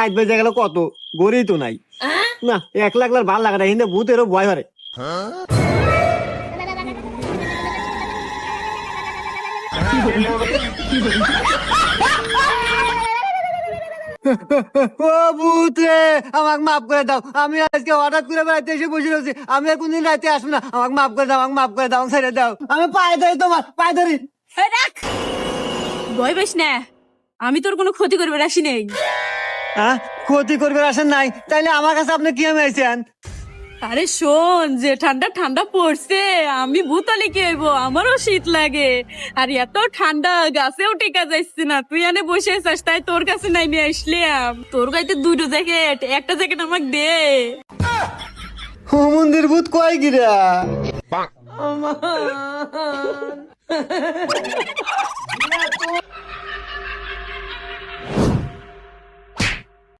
রাত বেজে গেল কত, গড়েই তো নাই। না একলা একলা ভাল লাগে না, হিন্দে ভূতেরও ভয় করে। ও ভূত রে, আমাকে মাফ করে দাও। আমি আজকে হঠাৎ করে বেড়াতে এসে বসে রয়েছি, আমি আর কোনদিন রাতে আসবো না। আমাকে মাফ করে দাও, আমাকে মাফ করে দাও, ছেড়ে দাও। আমি পায়ে ধরি, তোমার পায়ে ধরি। এই রাখ, ভয় পাইস না, আমি তোর কোনো ক্ষতি করবে আসি নেই। হ্যাঁ, ক্ষতি করবে আসেন নাই, তাইলে আমার কাছে আপনি কি আমি আইছেন? আরে শোন, যে ঠান্ডা ঠান্ডা পড়ছে, আমি ভূতালি কি হইব, আমারও শীত লাগে। আর এত ঠান্ডা গাছেও টিকা যাইছে না, তুই এনে বসে আছিস, তাই তোর কাছে নাই নিয়ে আসলাম। তোর গাইতে দুটো জ্যাকেট, একটা জ্যাকেট আমাকে দে। ও মন্দির ভূত কয় গিরা।